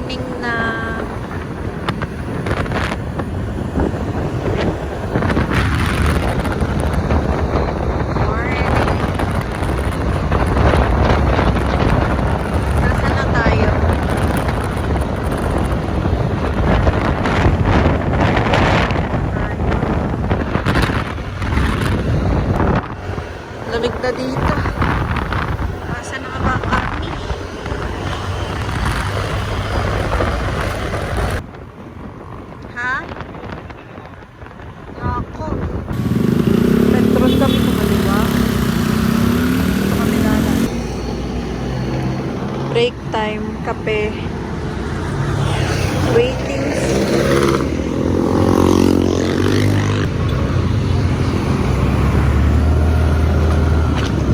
morning na. Morning. Nasaan na tayo? Lamig na dito. Saan na ba kami? Ha? Ako. Petron kami kumaliwa. Kamilala. Break time. Kape. Waiting.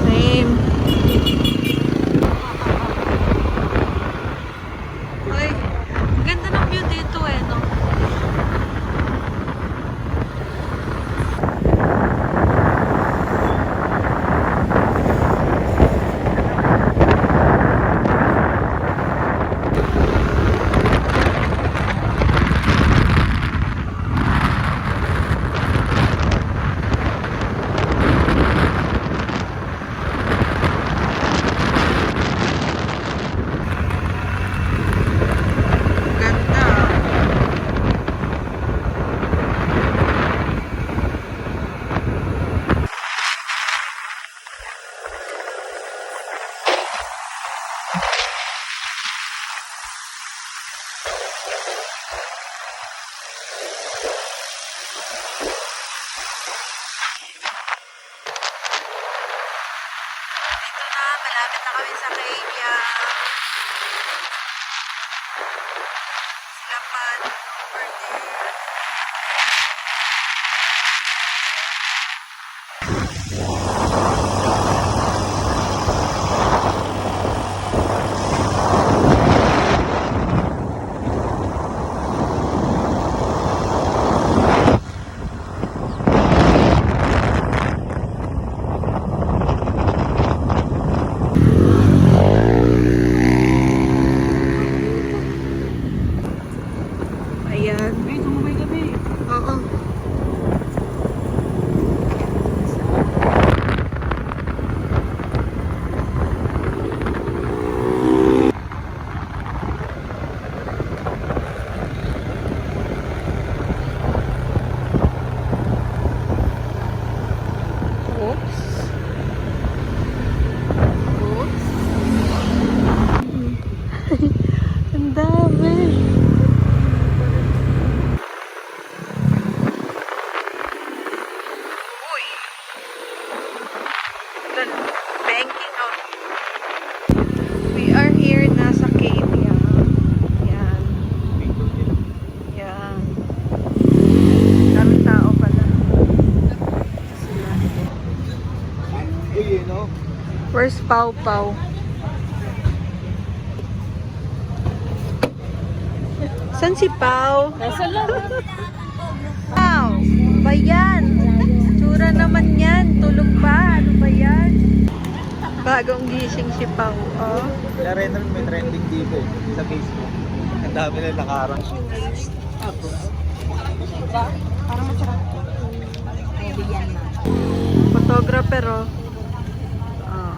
Same. Ay, ganda ng view dito eh, no? Malapit na kami sa Kaya. Sila pa over there. Ayan. Ay, sumabay kami. Oo. Oops. Oops. Ang dami. Uy. Banking out. We are here nasa Kaya. Yan. Yan. Daming tao pala. Sila. Uy, no? Where's Pau Pau? San si Pau? Nasa lang. Pau! Ba yan? Tsura naman yan. Tulog ba? Ano ba yan? Bagong gising si Pau. Oh. Kaya rin may trending dito sa Facebook. Ang dami na nakarang. Ako. Parang masarap. Pwede yan na. Photographer, oh. Oh.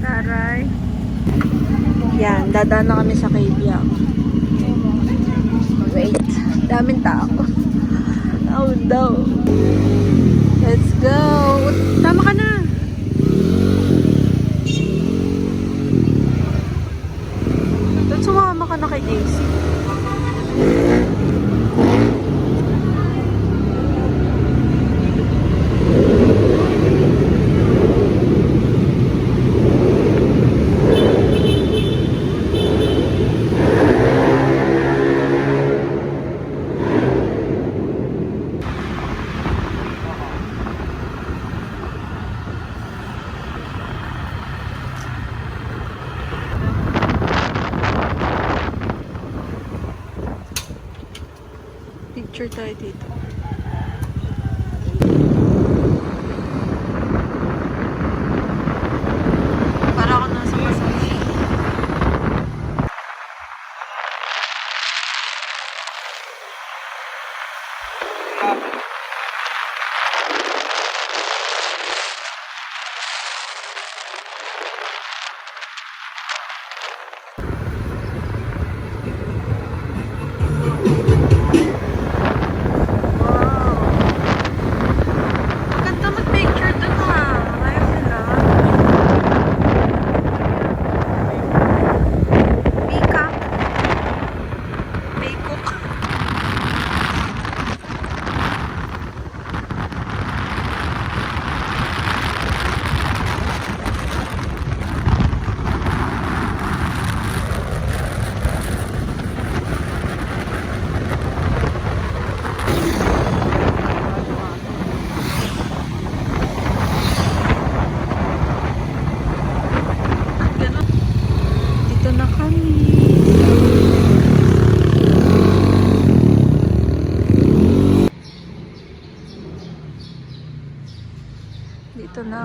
Taray. Yan, dadaan na kami sa Kaya. Wait, daming tao. Oh no. Let's go. Tama ka na. Doon sumama ka na kay Daisy. Picture tayo dito. Para ako nasa Pasay.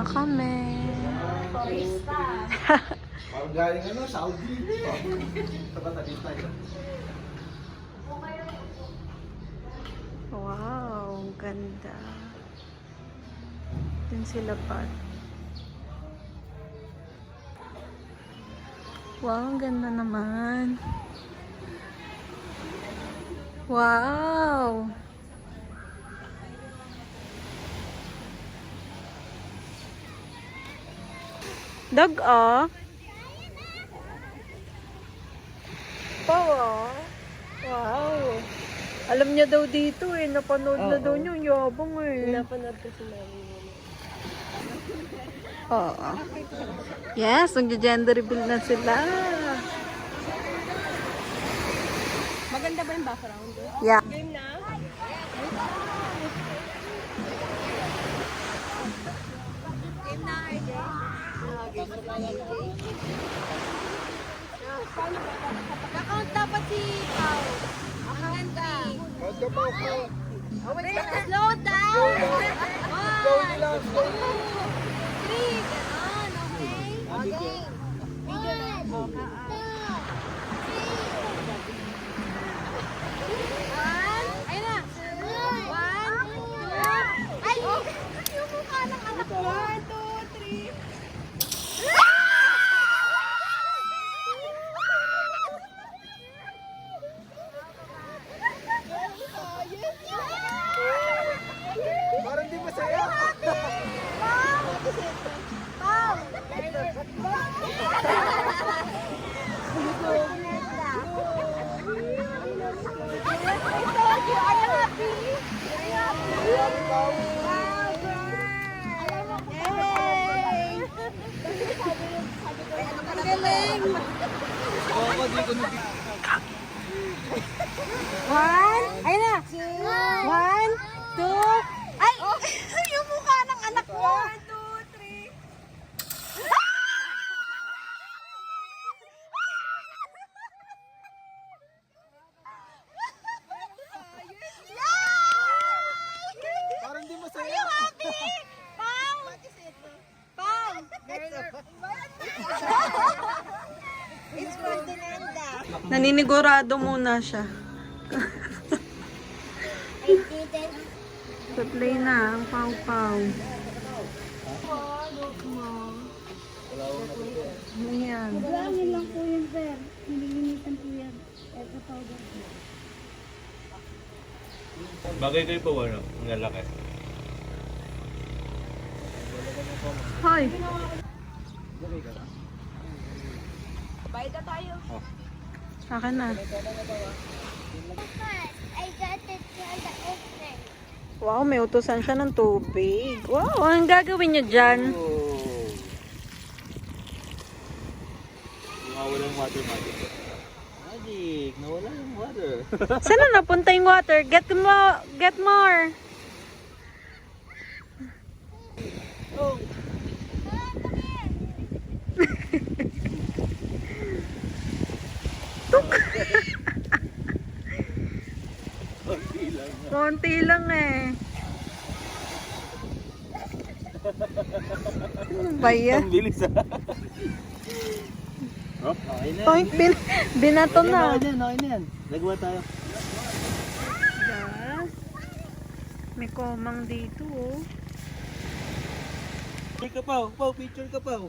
kami. Parang galing ano, Saudi. Tabi tayo. Wow, ang ganda. Din sila pa. Wow, ang ganda naman. Wow! Dog, ah. Pawa. Wow. Alam niya daw dito eh. Napanood na daw niya. Ang yabang eh. Napanood ko si Mami mo. Oo. Yes, nag-gender reveal na sila. Maganda ba yung background? Yeah. Game na? Game na, RJ? Game na tayo, RJ. Account dapat si Pao. Account ka. Count ka pa, count. Oh, wait, slow down! Slowly lang, slowly. 3, ganon, okay? Okay. Video na. Ayun na. 1, 2, ay! Yung mukha ng anak ko. 1, 2, 3. Parang di masaya. One, ayun na. 1, 2, ay! Yung mukha ng anak mo. 1, 2, 3. Parang di masaya. Pau! Pau! It's for Dinanda. Naninigurado muna siya. I didn't. Play na ang pau-pau. Ano yan? Bilangin lang po yun, sir. Nililimitan po yan. Ito powder. Bagay kayo pa wala? Ang lalaki. Hoy! Bayad na tayo. Akin na. I got it from the ocean. Wow, may utusan siya ng tubig. Wow, anong gagawin niyo dyan? Nawala yung water magic. Magic! Nawala yung water. Saan na napunta yung water? Get more! Get more! Oh! Konti lang eh. Ano ba yan? Ang bilis ah. Oh, okay na. Ay, binato na. Okay na yan. Nagawa tayo. Yes. May komang dito oh. Picture ka pa, picture ka pa.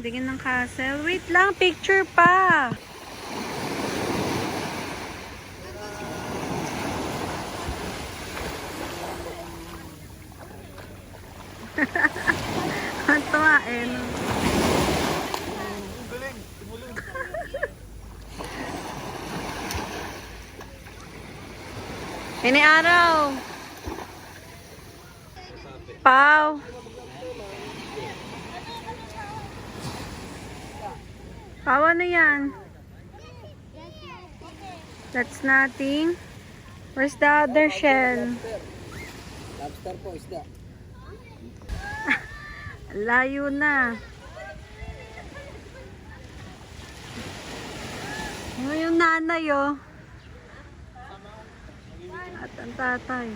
Tingin ng castle. Wait lang, picture pa. Ang tuwain. Ini araw. Pau. Pau, ano yan? That's nothing. Where's the other shell? Lobster po, isda. Layo na. Yung nanay oh. At ang tatay.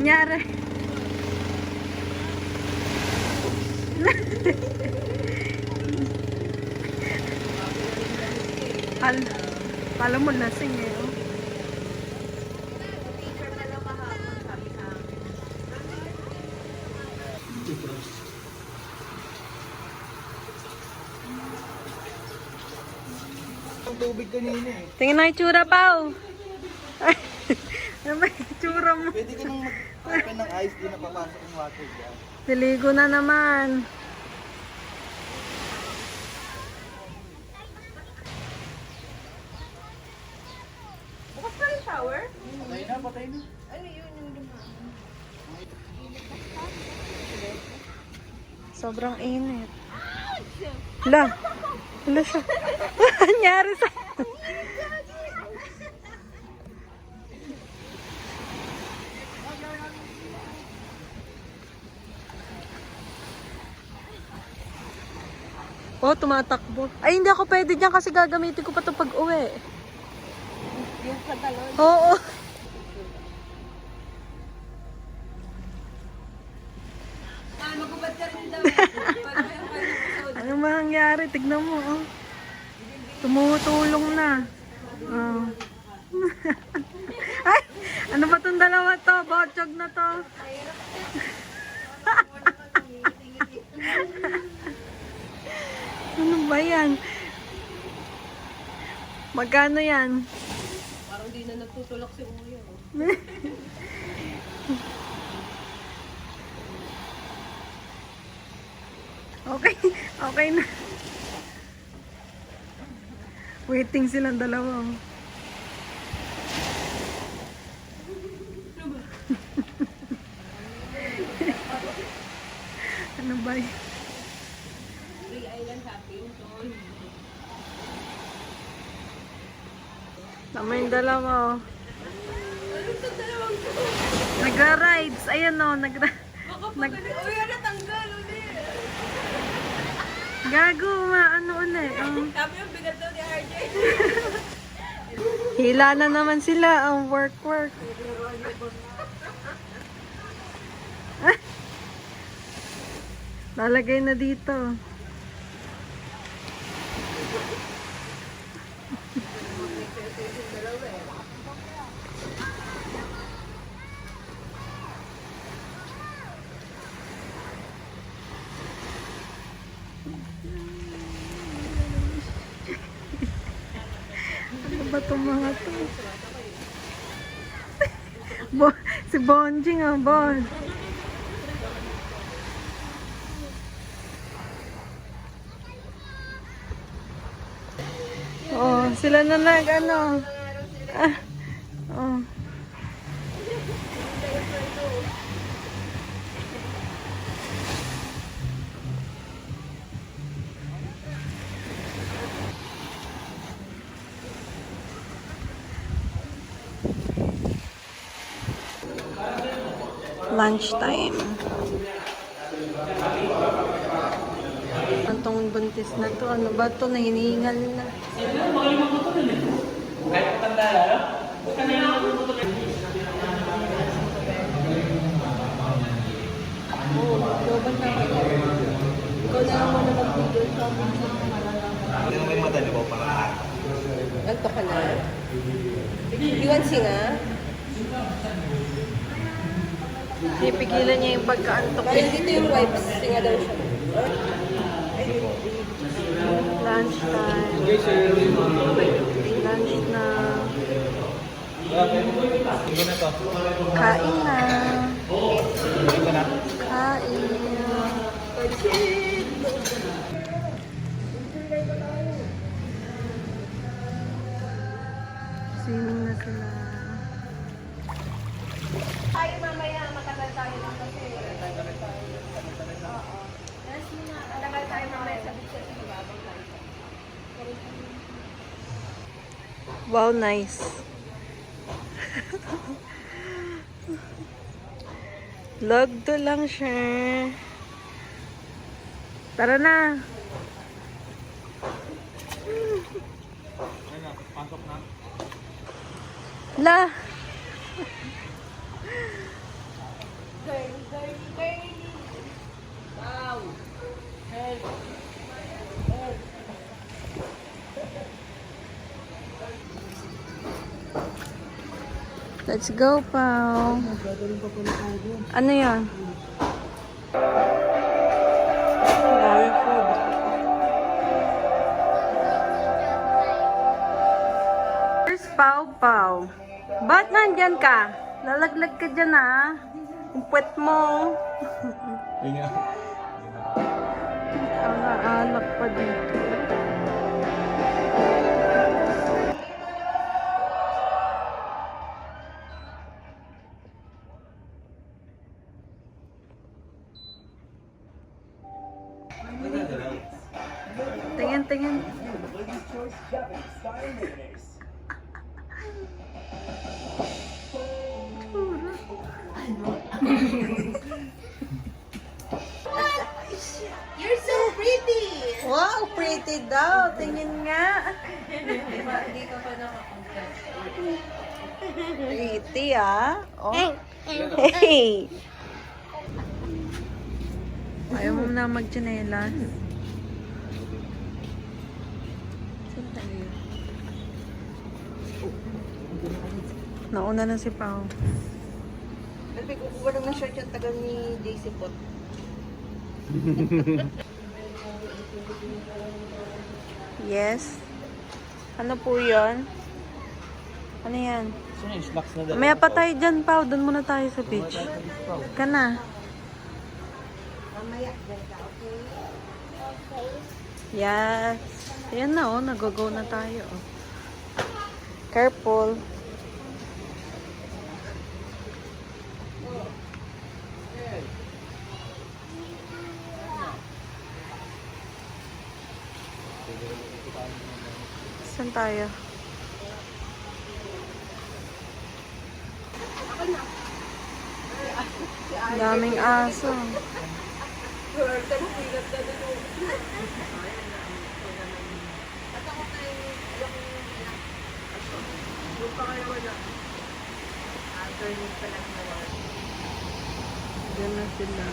Nangyari. Kala mo lasing eh. Oh. Ang tubig kanina eh. Tingnan na yung tsura, Pao. Ay, ano ba yung tsura mo? Pwede ka nang mag-open ng ice, di na papasok yung water dyan. Niligo na naman. Bukas pa rin shower? Patay na, patay na. Ano yun yung dumaan? Sobrang init. Hala. Hala siya. Nangyari sa... Oh, tumatakbo. Ay, hindi ako pwede dyan kasi gagamitin ko pa ito pag uwi. Yung pantalon. Oo. Magubad ka rin daw. Ano mangyari? Tignan mo, oh. Tumutulong na. Oh. Ay, ano ba tong dalawa to? Botsog na to. Ano ba yan? Magkano yan? Parang di na nagtutulak si Uyo. Okay, okay na. Waiting silang dalawa. Oh. Ano ba yun? Free Island Shopping. Tama yung dalawa. Oh. Nagra-rides. Ayan o. Uy, natanggal ulit. Gago, ano ulit. Oh. Sabi yung bigat daw ni RJ. Hila na naman sila. Ang work. Lalagay na dito. Ano ba itong mga to? Si Bonjing ah, Bon. Oh, sila na ano. Ah, oh. Lunchtime. Antong buntis na to. Ano ba to? Nahiningal na. Ikaw na lang muna mag-video sa amin. Hindi na may madali ko para. Ganto ka na. Iwan singa. Pipigilan niya yung pagkaantok. Parang dito yung wipes. Singa daw siya. Lunchtime. Lunch na. Sige na to. Kain na. Ito na. Kain. Swimming na sila. Tayo mamaya, matagal tayo lang kasi. Oo. Yes, matagal tayo mamaya sa beach kasi magabang tayo. Wow, nice. Lagdo lang siya. Tara na. Ayun na, pasok na. La. Let's go, Pao. Ano yan? Dami food. Where's Pao Pao? Ba't nandyan ka? Lalaglag ka dyan, ah. Yung puwet mo. Ang naanak pa dito. Tingin, tingin. You're so pretty! Wow, pretty daw. Tingin nga. Hindi ka pa nakapunta. Pretty, ah. Oh. Hey! Ayaw mo na magtsinelas. Saan tayo? Nauna na si Pao. Kasi kukuha lang ng shirt yung tagal ni JC Pot. Yes. Ano po yun? Ano yan? Sino yung snacks na dalawa? May pa tayo dyan, Pao. Doon muna tayo sa beach. Ka na. Mamaya, dyan ka, okay? Yes. Ayan na, oh. Nag-go na tayo, oh. Careful. Saan tayo? Daming aso. Diyan na sila.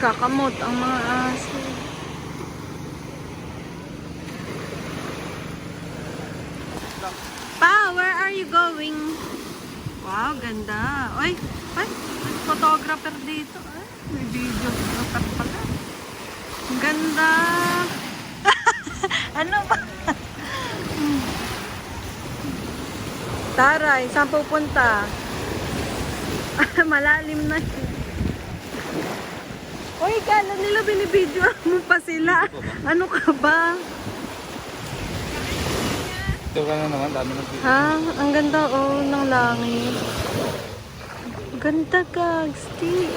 Kakamot ang mga aso. Pa, where are you going? Wow, ganda. Oy, ay, may photographer dito. Ay, may videographer pala. Ang ganda. Ano ba? Taray, saan pupunta? Malalim na yun. Uy, kala nila binibidyo mo pa sila. Ano ka ba? Ito ka na naman, dami ng video. Ha? Ang ganda, oh, ng langit. Ganda, Gagsti.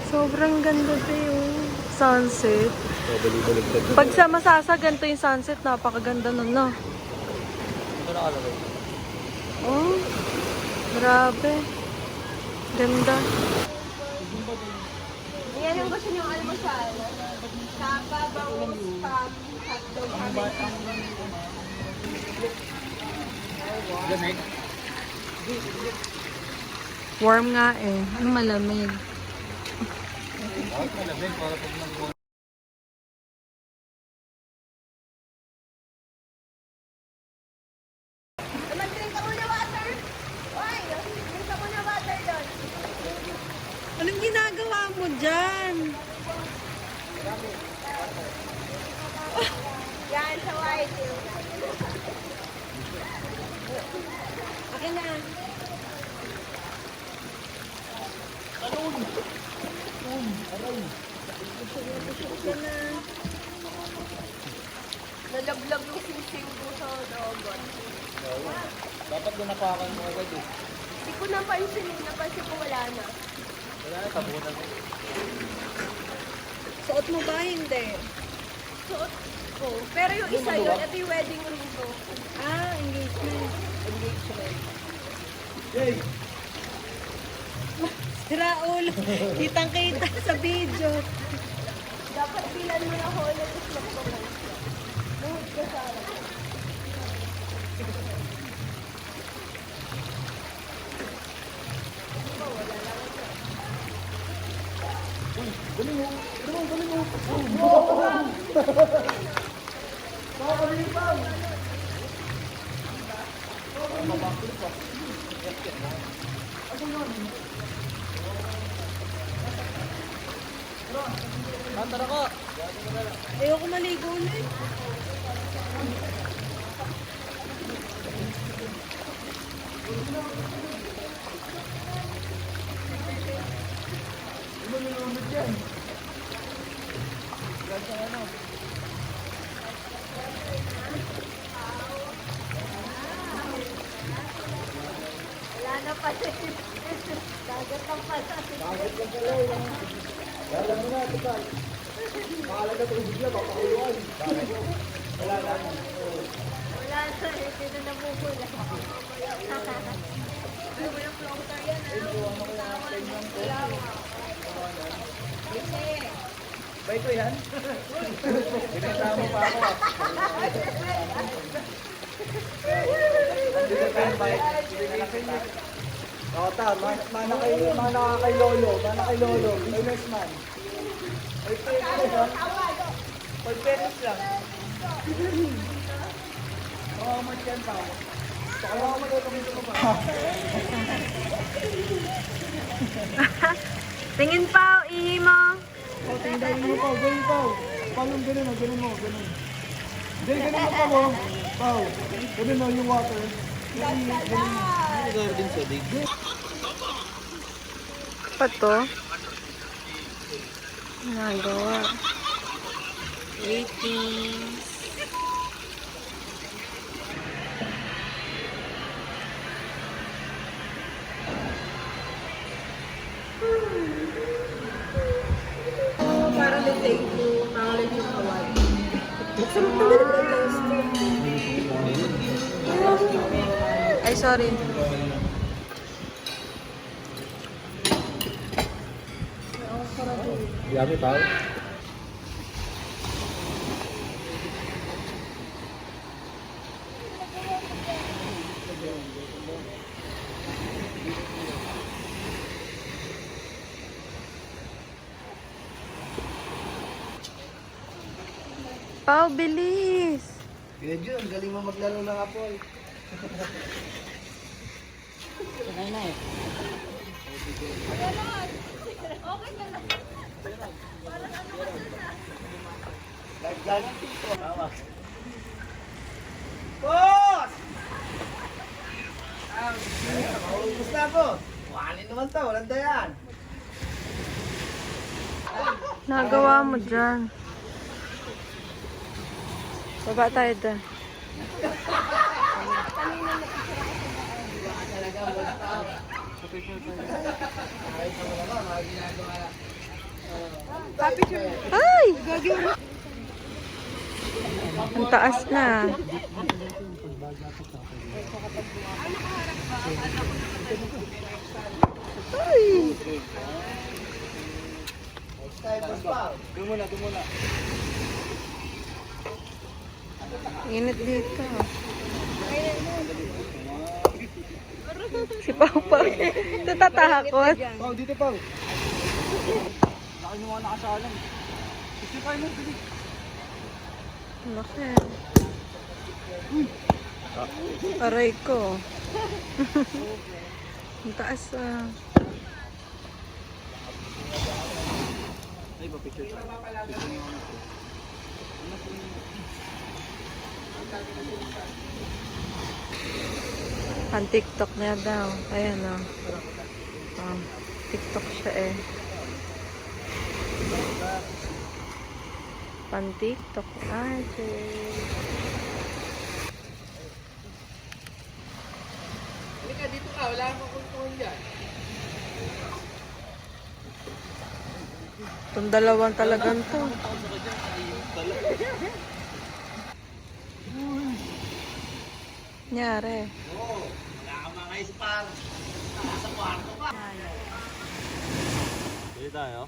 Sobrang ganda tayo. Sunset. So, balik-balik. Pag sa Masasa, ganito yung sunset. Napakaganda nun, no? Ito nakalagay. Oh, grabe. Ganda. Yan yung gusto niyong almusal. Kapa, bangus, spam, hotdog, Lamig. Warm nga eh. Ano malamig? Bakit malamig? Para pag nag- Mag-drink ka muna water. Oy, drink ka muna water doon. Anong ginagawa mo dyan? Yan, sa white. Akin na. Nalaglag yung sising ko sa dogon. Dapat dinapakan mo agad eh. Hindi ko napansin ko wala na. Wala na, tabunan mo. Suot mo ba? Hindi. Suot ko. Pero yung isa yun, ito yung wedding ring ko. Ah, engagement. Yay! Si Raul, kitang-kita sa video. Dapat bilan mo na hole at islap ko lang. Nuhod ka sa alam. Tara ko! Ayoko maligo ulit. Wala na pa siya. Dagat ang pala. Wala mo na, tukay. Mahalaga tubig lang, papakuluan. Wala na. Wala na. Hindi na namumula. Ano mo yung floater yan? Bay ko yan? Binenta mo pa ako. Andito pa yung bike. Kota, mana kay Lolo. Mana kay Lolo. May next man. 5 pesos lang. 5 pesos lang. Oo, mas yan pa. Saka ako matutungin ko pa. Tingin pa, ihi mo. O, tindahin mo pa. Ganun pa. Palong ganun o. Ganun mo. Ganun. Hindi, ganun mo pa mo. Pao. Ganun o yung water. Ganun mo. Garden sa dig. Pa to? Nagawa. Waiting. Parang may take to knowledge yung kawan. Ay, sorry. Yummy, Pao. Pao, bilis. Kaya Jun, galing mo maglaro ng apoy. Boss! Maubos na po. Wanin naman to, walang dayan. Nagawa mo dyan. Baba tayo dyan. Ay! Ang taas na. Ay! Doon muna, doon muna. Init dito. Si Pao pa. Natatakot. Pao, dito Pao. Laki nyo nga nakasalang. Gusto kayo mo, bilis. Laki. Aray ko. Ang taas ah. Ay, pa-picture tayo. Picture nyo ako. Ang TikTok niya daw. Ayan o. TikTok siya eh. Pan TikTok. Ajay. Halika dito ka, wala akong kultuhan dyan. Itong dalawang talagang to. Nyari. Dito tayo.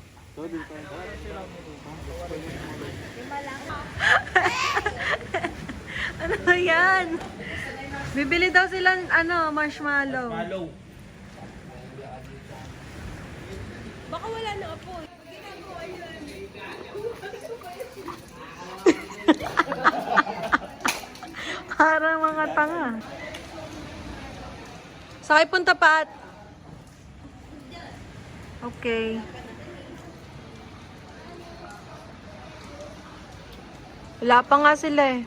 Ano ba yan? Bibili daw silang marshmallow. Baka wala na po. Parang mga tanga. Sakay punta pa at... Okay. Wala pa nga sila eh.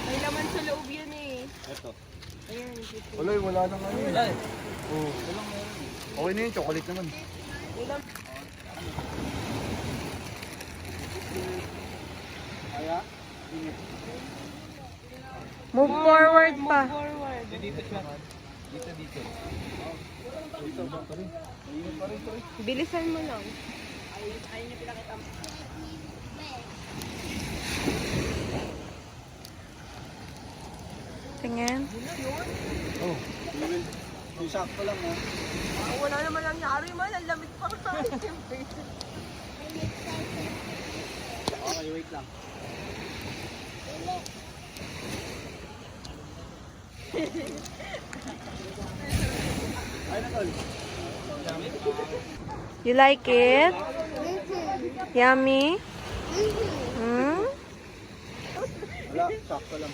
May laman sa loob yun eh. Wala, wala nang ano. Wala eh. Oo. Okay na yun, chocolate naman. Move forward pa. Forward. Bilisan mo lang. Tingin. Oh. Yung sakto lang ha. Wala naman nangyari man. Ang lamig pa nga. Okay, wait lang. Ay na tol. You like it? Yummy? Hmm? Wala, sakto lang.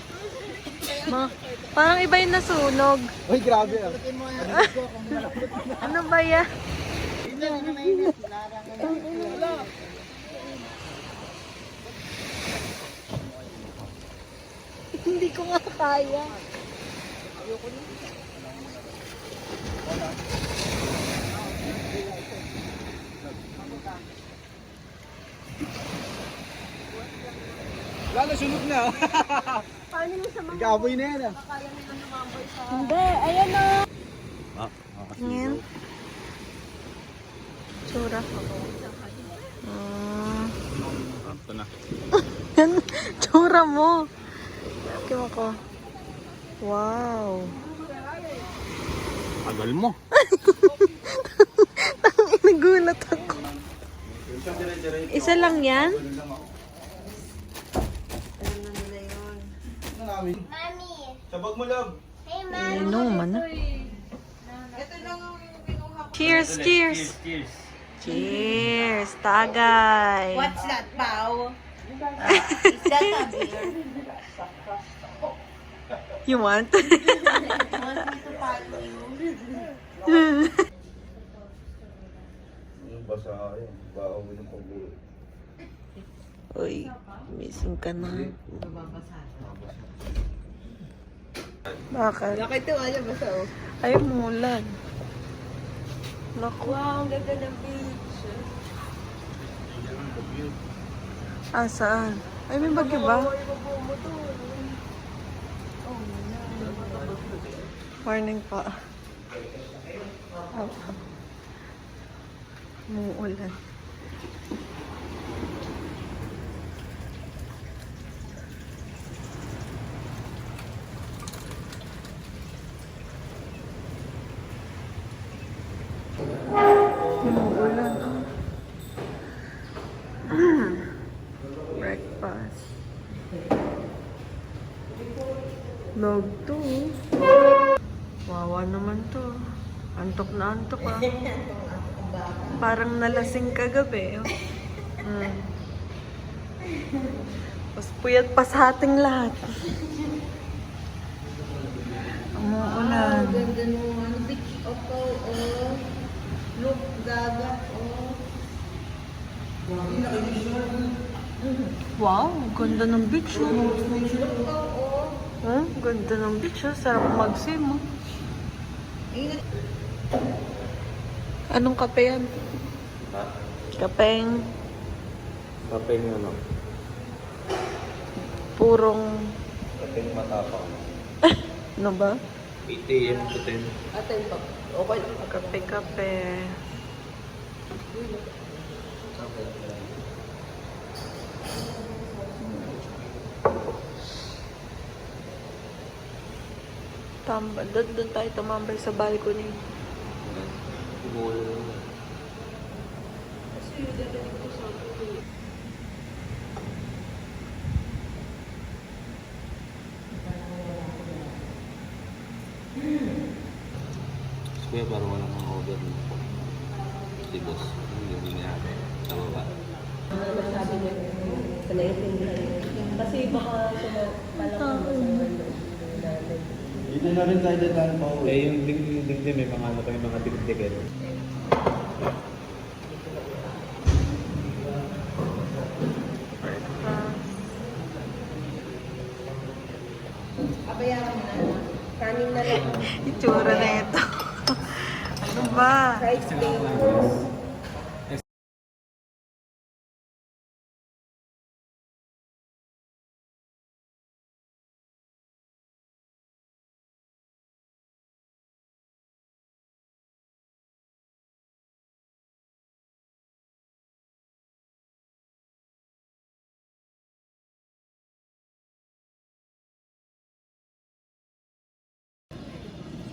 Parang iba yung nasunog. Uy, grabe ah. Ano ba yan? Hindi ko nga kaya. Wala na, sunog na. Paano yung sa mga Nag-aaboy na yan ah. kaya nila lumamboy sa... Hindi, ayan na. Tingin. Tsura. Ito na. Yan. Tsura mo. Kim ako. Wow. Tagal mo. Nagulat ako. Isa lang yan? Mami. Sabag mo lang. Inuman na. Cheers, cheers. Cheers. Cheers, tagay. What's that, Pao? Is that a beer? You want? Want me to follow you? Basa yun. Baaw ng pag-uwi. Uy, missing ka na. Bakit? Bakit ito? Ano ba sa Ay, mulan. Naku. Wow, ang ganda ng beach. Ah, saan? Ay, may bagyo ba? Morning pa. Muulan. Umuulan. Breakfast. Log to. Wawa naman to. Antok na antok ah. Parang nalasing kagabi. Oh. Mas puyat pa sa ating lahat. Umuulan. Ganda nung beach. Look, dagat. Wow, ganda ng beach. Oh, ganda ng beach. Oh. Sarap mag-swim. Oh. Anong kape yan? Ha? Kapeng Kapeng ano? purong Kapeng matapang. Ano ba? 8 a.m. to 10. Kape-kape. Tambal. Doon tayo tumambay sa balcony. Kuya, parang wala nang order mo. Si boss, hindi niya sa baba. Kasi baka palang Dito na rin tayo dadaan pa uwi. Eh, yung ding may mga ano pa yung mga ticket. Abayaran mo na. Kanin na lang. Itsura na ito. Ano ba? Rice cakes.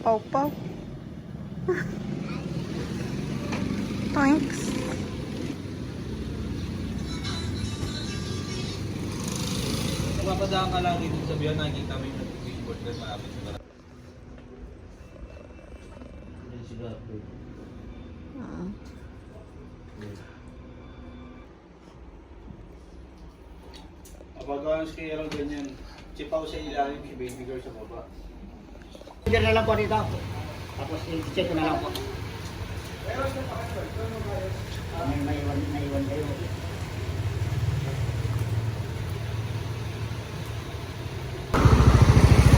Pau-pau. Thanks. Mapadaan ka lang dito sa biyan, nakikita mo yung billboard na malapit sa barangay. Kapag ang scale ganyan, chipaw sa ilalim, si baby girl sa baba. Order na lang po dito. Tapos i-check ko na lang po. May iwan kayo.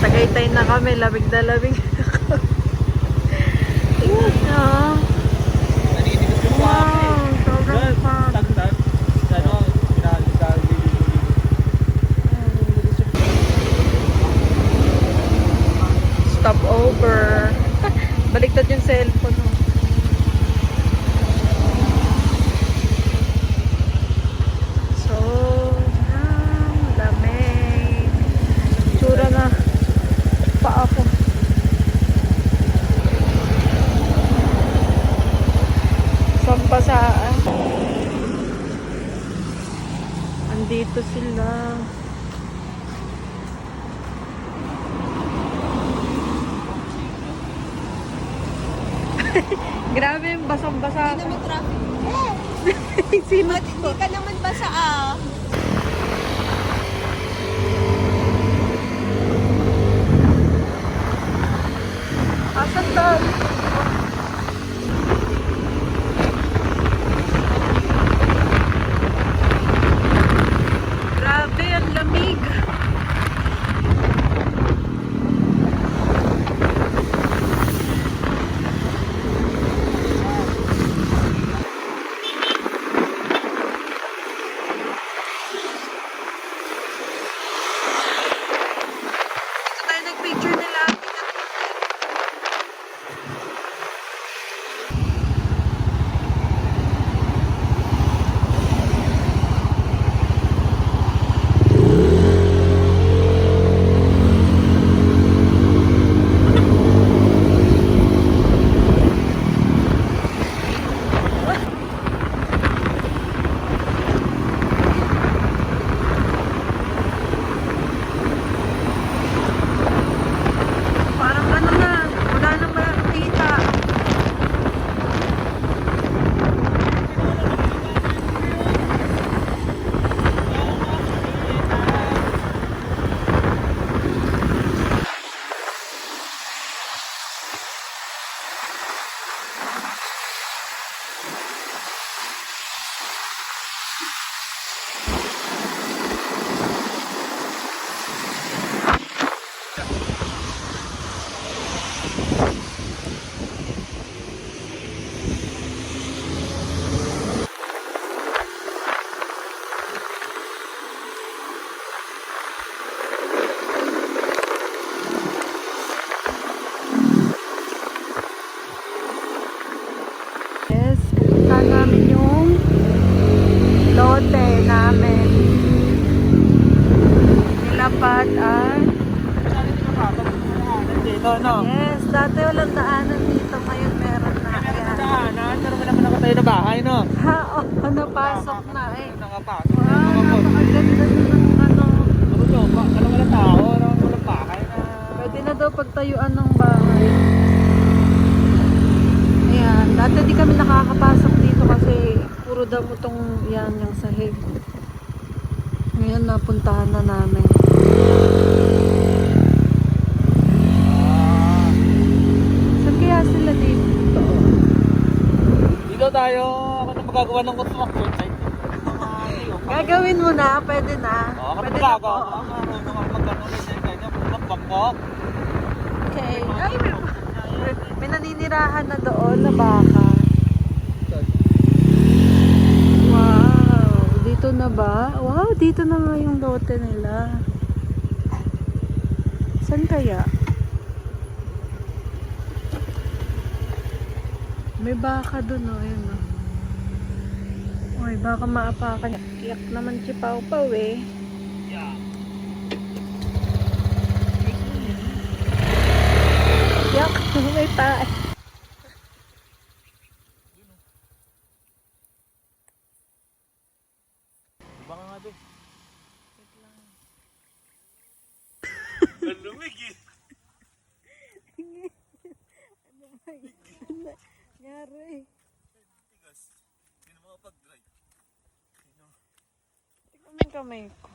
Tagaytay na kami, labig na labig. Tingnan nyo. Wow, sobrang fun. Stop over. Baliktad yung cellphone mo. Sobrang lamig. Tsura na. Pa ako. Sampasaan. Andito sila. Grabe yung basang-basa. Hindi naman traffic. Sino Ba't hindi ka naman basa Asan doon? Grabe, ang lamig. Dito tayo nag-picture nila. Oh, napasok na eh. Nakapasok. Wow, napakaganda ng ano. Walang tao, walang bahay na. Pwede na daw pagtayuan ng bahay. Ayan, dati di kami nakakapasok dito kasi puro damo tong yan, yung sahig. Ngayon napuntahan na namin. Saan kaya sila dito? Dito tayo, ako na magagawa ng construction site. Gagawin mo na, pwede na. Ako na Pwede na po. magagawa. Magkano na siya kanya, magbangkok. Okay. Ay, may naninirahan na doon na baka. Wow, dito na ba? Wow, dito na nga yung lote nila. Saan kaya? May baka doon, oh, yun, oh. Uy, baka maapakan. Iyak naman si Pau Pau, eh. Yak, may pa. Baka nga doon. Nangyari. Hindi na makapag-drive. Tingnan mo yung kamay ko.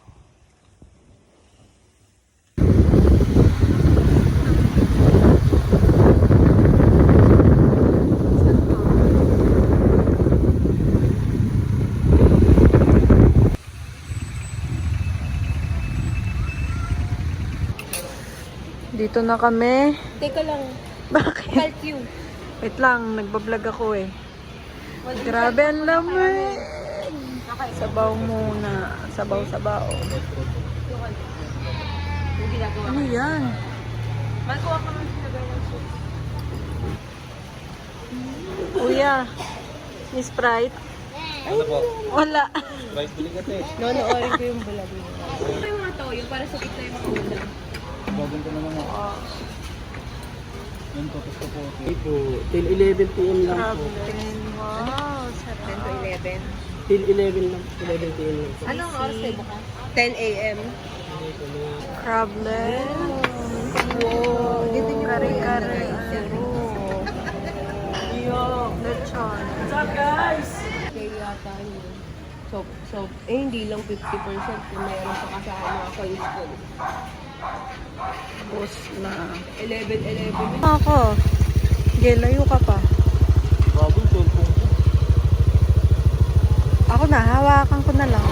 Dito na kami. Teka lang. Bakit? Call you. Wait lang, nagbablog ako eh. Grabe ang lamig. Sabaw muna. Sabaw-sabaw. Yung ginagawa. Ano yan? Magkuha ka ng sinagay ng soup. Kuya, Miss Sprite? Ano po? Wala. Rice bili kasi. Nonoorin ko yung bulag mo. Ito yung mga toyo para sa kita yung mga ulam. Bagong ko na lang ako. Yan po, gusto po. Ito, till 11 p.m. lang po. Grabe. Wow, 10 to sarap. 11. Till 11 lang. 11 p.m. lang po. Anong oras kayo bukas? 10 a.m. Crablet. Wow. Kare-kare. Lechon. Kaya yata yun. So, hindi lang 50% kung meron pa kasama ako yung school. Bus na. 11. Ako. Sige, layo ka pa. Bagong cellphone ko. Ako na, hawakan ko na lang.